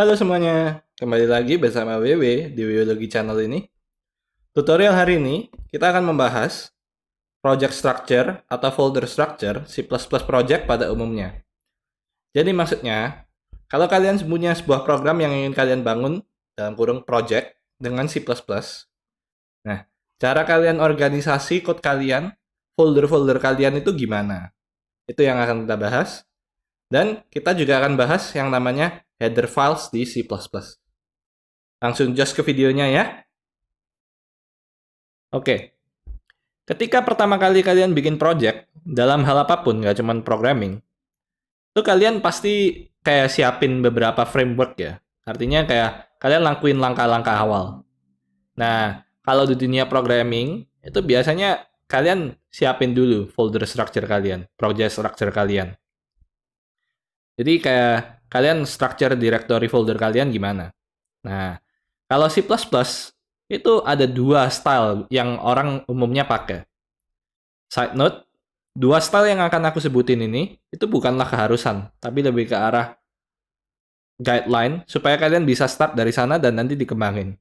Halo semuanya, kembali lagi bersama WW di Wiologi Channel ini. Tutorial hari ini kita akan membahas project structure atau folder structure C++ project pada umumnya. Jadi maksudnya, kalau kalian punya sebuah program yang ingin kalian bangun dalam kurung project dengan C++, nah, cara kalian organisasi code kalian, folder-folder kalian itu gimana? Itu yang akan kita bahas. Dan kita juga akan bahas yang namanya header files di C++. Langsung just ke videonya ya. Oke, ketika pertama kali kalian bikin project, dalam hal apapun, nggak cuma programming, itu kalian pasti kayak siapin beberapa framework ya. Artinya kayak kalian lakuin langkah-langkah awal. Nah, kalau di dunia programming, itu biasanya kalian siapin dulu folder structure kalian, project structure kalian. Jadi kayak kalian structure directory folder kalian gimana. Nah, kalau C++ itu ada dua style yang orang umumnya pakai. Side note, dua style yang akan aku sebutin ini itu bukanlah keharusan, tapi lebih ke arah guideline supaya kalian bisa start dari sana dan nanti dikembangin.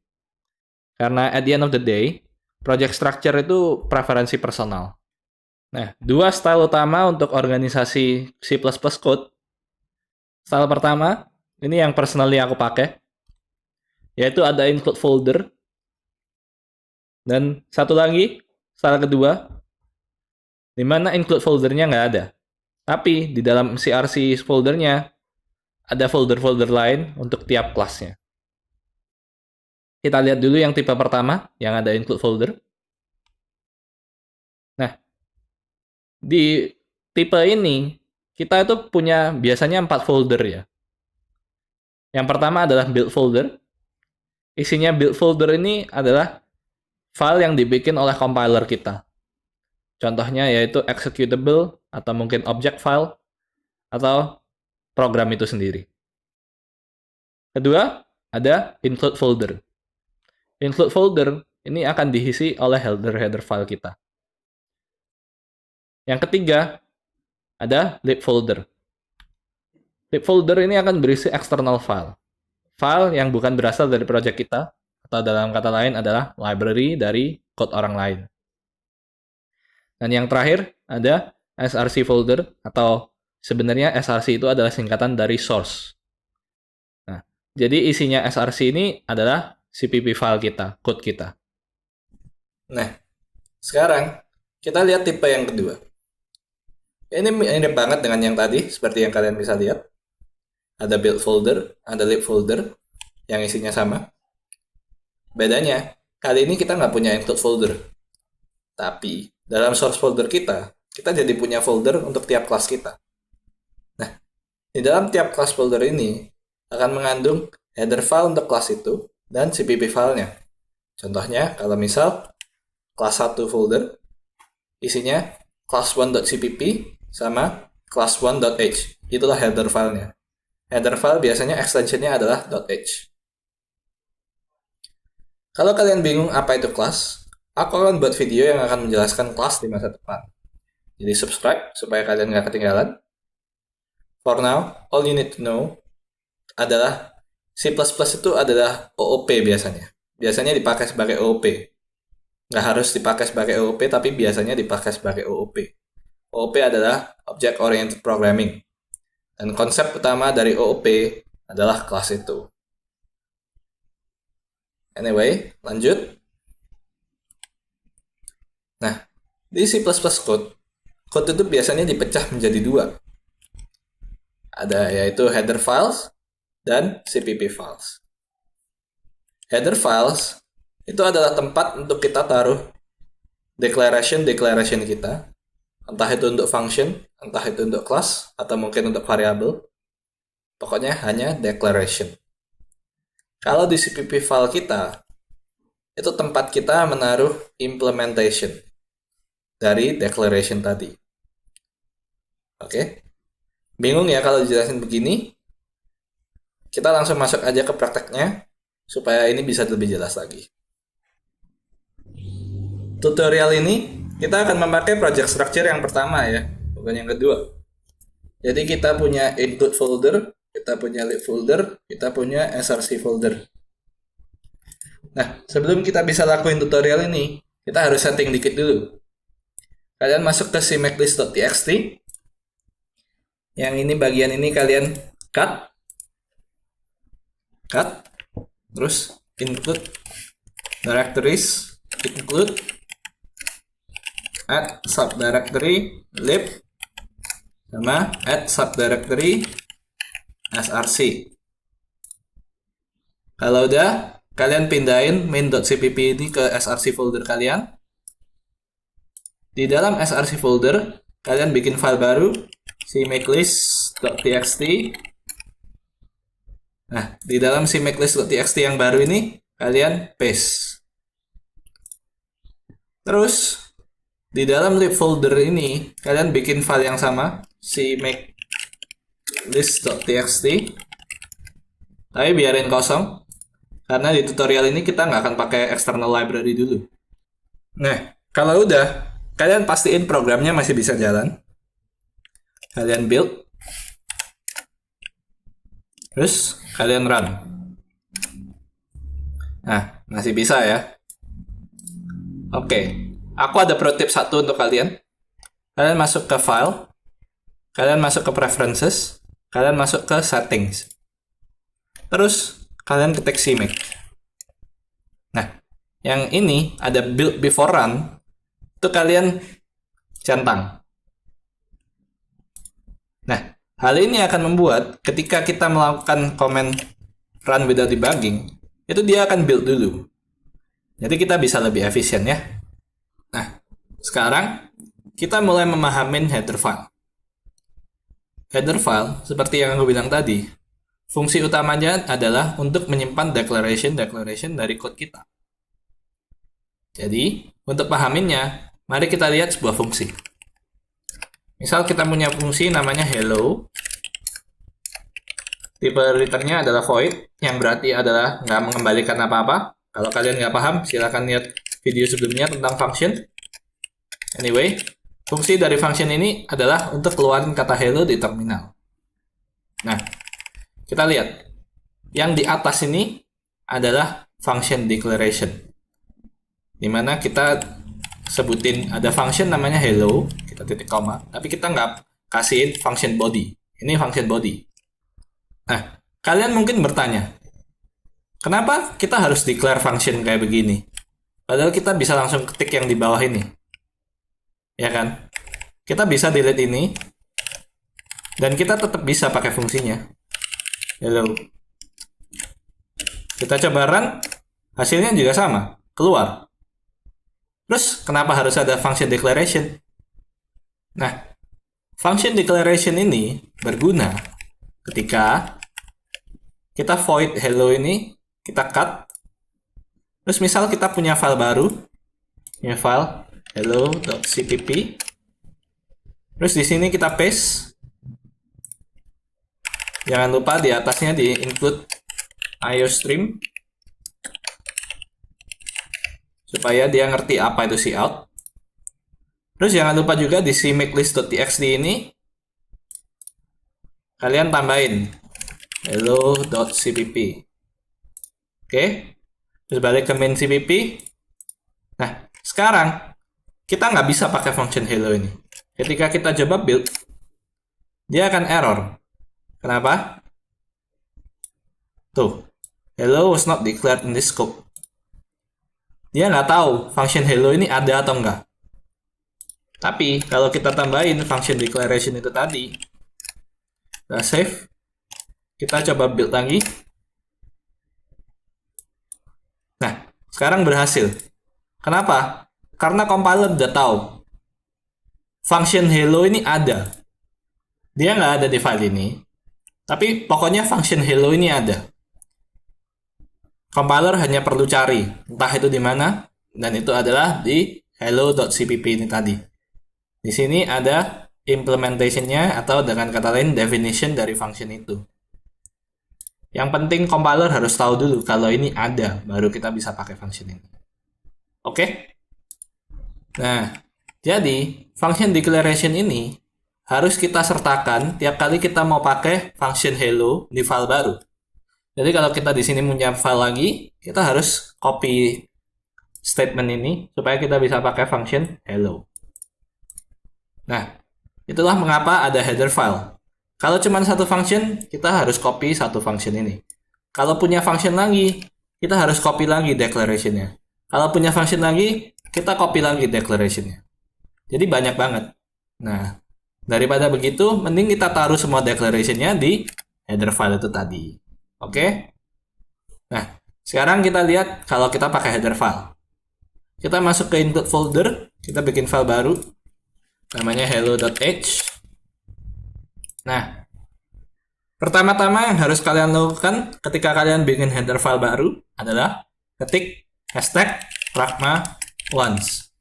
Karena at the end of the day, project structure itu preferensi personal. Nah, dua style utama untuk organisasi C++ code. Style pertama, ini yang personally aku pakai, yaitu ada include folder. Dan satu lagi, style kedua, di mana include foldernya nggak ada. Tapi di dalam CRC foldernya ada folder-folder lain untuk tiap kelasnya. Kita lihat dulu yang tipe pertama, yang ada include folder. Nah, di tipe ini, kita itu punya biasanya 4 folder ya. Yang pertama adalah build folder. Isinya build folder ini adalah file yang dibikin oleh compiler kita. Contohnya yaitu executable, atau mungkin object file, atau program itu sendiri. Kedua, ada include folder. Include folder ini akan diisi oleh header file kita. Yang ketiga, ada lib folder. Lib folder ini akan berisi external file. File yang bukan berasal dari project kita, atau dalam kata lain adalah library dari code orang lain. Dan yang terakhir, ada src folder, atau sebenarnya src itu adalah singkatan dari source. Nah, jadi isinya src ini adalah CPP file kita, code kita. Nah, sekarang kita lihat tipe yang kedua. Ini mirip banget dengan yang tadi, seperti yang kalian bisa lihat. Ada build folder, ada lib folder, yang isinya sama. Bedanya, kali ini kita nggak punya include folder. Tapi, dalam source folder kita jadi punya folder untuk tiap kelas kita. Nah, di dalam tiap kelas folder ini akan mengandung header file untuk kelas itu dan CPP filenya. Contohnya, kalau misal kelas 1 folder isinya class1.cpp sama class1.h. Itulah header filenya. Header file biasanya extensionnya adalah .h. Kalau kalian bingung apa itu kelas, aku akan buat video yang akan menjelaskan kelas di masa depan. Jadi subscribe supaya kalian nggak ketinggalan. For now, all you need to know adalah C++ itu adalah OOP biasanya. Biasanya dipakai sebagai OOP. Nggak harus dipakai sebagai OOP, tapi biasanya dipakai sebagai OOP. OOP adalah Object Oriented Programming. Dan konsep utama dari OOP adalah kelas itu. Anyway, lanjut. Nah, di C++ code itu biasanya dipecah menjadi dua. Ada yaitu header files dan CPP files. Header files itu adalah tempat untuk kita taruh declaration kita. Entah itu untuk function, entah itu untuk class, atau mungkin untuk variable. Pokoknya hanya declaration. Kalau di CPP file kita, itu tempat kita menaruh implementation dari declaration tadi. Oke? Bingung ya kalau dijelasin begini? Kita langsung masuk aja ke prakteknya, supaya ini bisa lebih jelas lagi. Tutorial ini kita akan memakai project structure yang pertama ya, bukan yang kedua. Jadi kita punya include folder, kita kita punya lib folder, kita punya src folder. Nah, sebelum kita bisa lakuin tutorial ini, kita harus setting dikit dulu. Kalian masuk ke cmaclist.txt. Yang ini bagian ini kalian cut. Terus include directories, include add subdirectory lib sama add subdirectory src. Kalau udah, kalian pindahin main.cpp ini ke src folder kalian. Di dalam src folder, kalian bikin file baru, cmaclist.txt. Nah, di dalam cmaclist.txt yang baru ini, kalian paste. Terus, di dalam lib folder ini, kalian bikin file yang sama, cmaclist.txt. Tapi biarin kosong, karena di tutorial ini kita nggak akan pakai external library dulu. Nah, kalau udah, kalian pastiin programnya masih bisa jalan. Kalian build. Terus, kalian run. Nah, masih bisa ya. Oke, aku ada pro tip satu untuk kalian. Kalian masuk ke file. Kalian masuk ke preferences. Kalian masuk ke settings. Terus, kalian ketik cmac. Nah, yang ini ada build before run. Itu kalian centang. Nah, hal ini akan membuat ketika kita melakukan command run without debugging, itu dia akan build dulu. Jadi kita bisa lebih efisien ya. Nah, sekarang kita mulai memahamin header file. Header file, seperti yang aku bilang tadi, fungsi utamanya adalah untuk menyimpan declaration dari code kita. Jadi, untuk pahaminnya, mari kita lihat sebuah fungsi. Misal kita punya fungsi namanya hello. Tipe returnnya adalah void, yang berarti adalah nggak mengembalikan apa-apa. Kalau kalian nggak paham, silahkan lihat video sebelumnya tentang function. Anyway, fungsi dari function ini adalah untuk keluarin kata hello di terminal. Nah, kita lihat. Yang di atas ini adalah function declaration. Dimana kita sebutin ada function namanya hello, kita titik koma, tapi kita nggak kasihin function body. Ini function body. Nah, kalian mungkin bertanya, kenapa kita harus declare function kayak begini? Padahal kita bisa langsung ketik yang di bawah ini. Ya kan? Kita bisa delete ini, dan kita tetap bisa pakai fungsinya. Hello. Kita coba run, hasilnya juga sama, keluar. Terus, kenapa harus ada function declaration? Nah, function declaration ini berguna ketika kita void hello ini, kita cut. Terus misal kita punya file baru, punya file hello.cpp. Terus di sini kita paste. Jangan lupa di atasnya di include iostream. Supaya dia ngerti apa itu cout. Terus jangan lupa juga di cmaclist.txt ini kalian tambahin hello.cpp. Oke. Terus balik ke main cpp. Nah, sekarang kita nggak bisa pakai function hello ini. Ketika kita coba build, dia akan error. Kenapa? Tuh, hello was not declared in this scope. Dia nggak tahu function hello ini ada atau enggak. Tapi kalau kita tambahin function declaration itu tadi, kita save, kita coba build lagi. Nah, sekarang berhasil. Kenapa? Karena compiler udah tahu function hello ini ada. Dia nggak ada di file ini, tapi pokoknya function hello ini ada. Compiler hanya perlu cari, entah itu di mana, dan itu adalah di hello.cpp ini tadi. Di sini ada implementation-nya, atau dengan kata lain definition dari function itu. Yang penting compiler harus tahu dulu kalau ini ada, baru kita bisa pakai function ini. Oke? Nah, jadi function declaration ini harus kita sertakan tiap kali kita mau pakai function hello di file baru. Jadi kalau kita di sini punya file lagi, kita harus copy statement ini supaya kita bisa pakai function hello. Nah, itulah mengapa ada header file. Kalau cuma satu function, kita harus copy satu function ini. Kalau punya function lagi, kita harus copy lagi declaration-nya. Kalau punya function lagi, kita copy lagi declaration-nya. Jadi banyak banget. Nah, daripada begitu, mending kita taruh semua declaration-nya di header file itu tadi. Oke? Nah, sekarang kita lihat kalau kita pakai header file. Kita masuk ke include folder, kita bikin file baru, namanya hello.h. Nah, pertama-tama yang harus kalian lakukan ketika kalian bikin header file baru adalah ketik hashtag pragma once.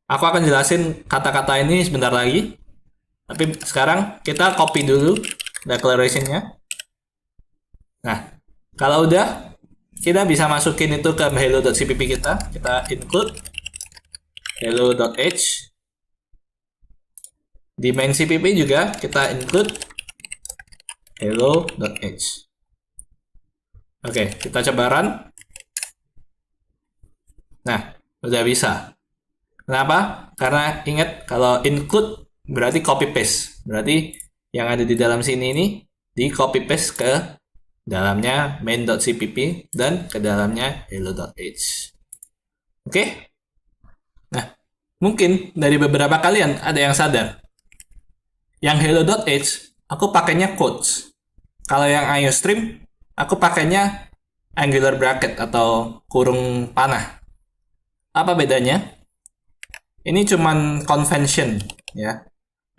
Aku akan jelasin kata-kata ini sebentar lagi. Tapi sekarang kita copy dulu declaration-nya. Nah, kalau udah, kita bisa masukin itu ke hello.cpp kita. Kita include hello.h. Di main cpp juga kita include hello.h. Oke, kita coba run. Nah, udah bisa. Kenapa? Karena ingat kalau include berarti copy paste. Berarti yang ada di dalam sini ini di copy paste ke dalamnya main.cpp dan ke dalamnya hello.h. Oke? Nah, mungkin dari beberapa kalian ada yang sadar. Yang hello.h aku pakainya quotes. Kalau yang IOStream aku pakainya angular bracket atau kurung panah. Apa bedanya? Ini cuman convention ya.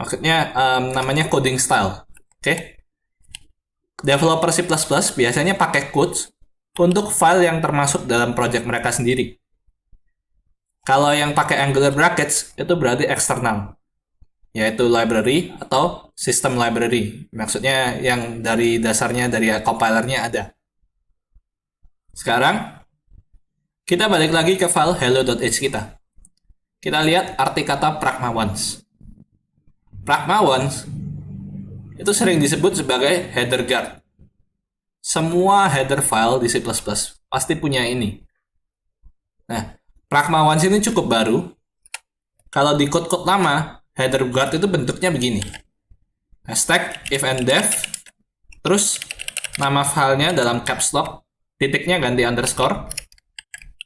Maksudnya namanya coding style. Oke? Developer C++ biasanya pakai quotes untuk file yang termasuk dalam project mereka sendiri. Kalau yang pakai Angular brackets itu berarti eksternal, yaitu library atau system library. Maksudnya yang dari dasarnya dari compilernya ada. Sekarang kita balik lagi ke file hello.h kita. Kita lihat arti kata pragma once. Pragma once itu sering disebut sebagai header guard. Semua header file di C++ pasti punya ini. Nah, pragma once ini cukup baru. Kalau di code-code lama, header guard itu bentuknya begini. Hashtag if and def, terus nama filenya dalam caps lock, titiknya ganti underscore,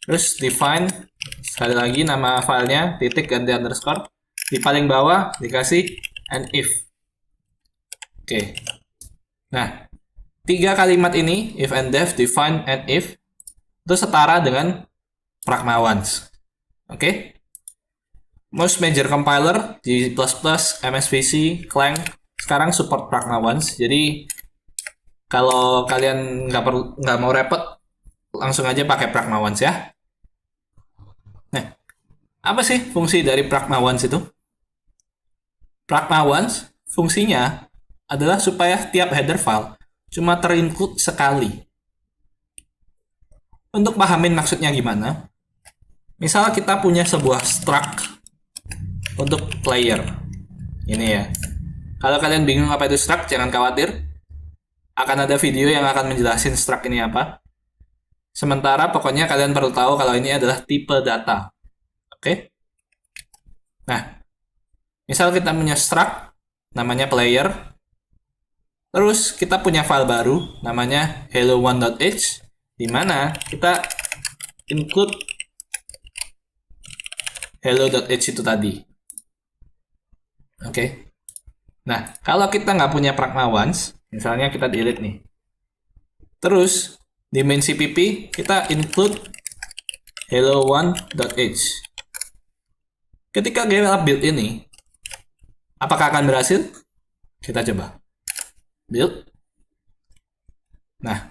terus define, sekali lagi nama filenya, titik ganti underscore, di paling bawah dikasih and if. Oke. Nah, 3 kalimat ini, if and def, define, and if, itu setara dengan pragma once. Oke? Most major compiler di C++, MSVC, Clang, sekarang support pragma once. Jadi, kalau kalian nggak mau repot, langsung aja pakai pragma once ya. Nah, apa sih fungsi dari pragma once itu? Pragma once fungsinya adalah supaya tiap header file cuma terinclude sekali. Untuk pahamin maksudnya gimana? Misal kita punya sebuah struct untuk player. Ini ya. Kalau kalian bingung apa itu struct, jangan khawatir. Akan ada video yang akan menjelasin struct ini apa. Sementara pokoknya kalian perlu tahu kalau ini adalah tipe data. Oke? Nah, misal kita punya struct namanya player. Terus kita punya file baru namanya hello1.h di mana kita include hello.h itu tadi. Oke. Nah, kalau kita nggak punya pragma once, misalnya kita delete nih. Terus di main cpp kita include hello1.h. Ketika kita build ini, apakah akan berhasil? Kita coba. Build. Nah,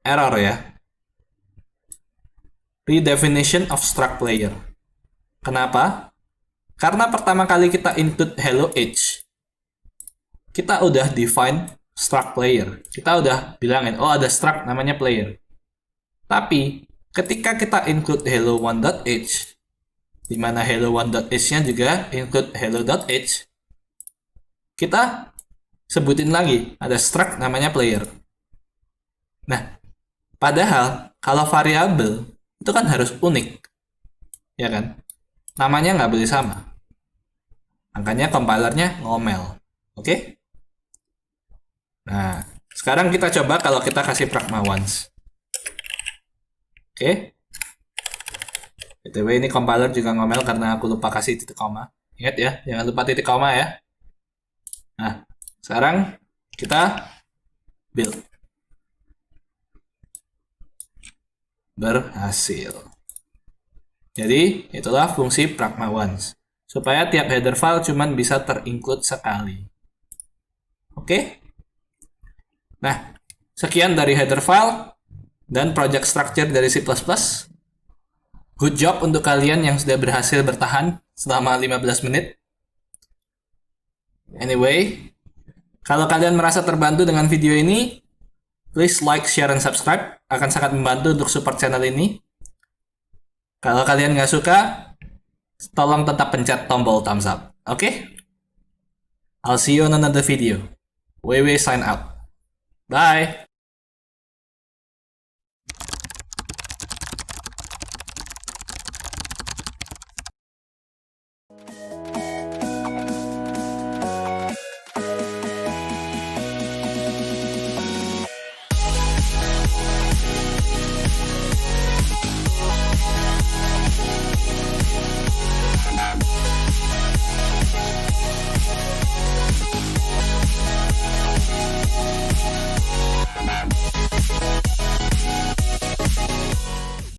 error ya. Redefinition of struct player. Kenapa? Karena pertama kali kita include hello.h, kita udah define struct player. Kita udah bilangin, oh ada struct namanya player. Tapi, ketika kita include hello1.h, di mana hello1.h-nya juga include hello.h, kita sebutin lagi, ada struct namanya player. Nah, padahal kalau variabel itu kan harus unik, ya kan? Namanya nggak boleh sama. Makanya compilernya ngomel. Oke? Nah, sekarang kita coba kalau kita kasih pragma once. Oke? BTW ini compiler juga ngomel karena aku lupa kasih titik koma. Ingat ya, jangan lupa titik koma ya. Nah, sekarang kita build. Berhasil. Jadi, itulah fungsi pragma once. Supaya tiap header file cuman bisa terinclude sekali. Oke? Nah, sekian dari header file dan project structure dari C++. Good job untuk kalian yang sudah berhasil bertahan selama 15 menit. Anyway, kalau kalian merasa terbantu dengan video ini, please like, share, and subscribe. Akan sangat membantu untuk support channel ini. Kalau kalian nggak suka, tolong tetap pencet tombol thumbs up. Oke? I'll see you on another video. WW sign out. Bye!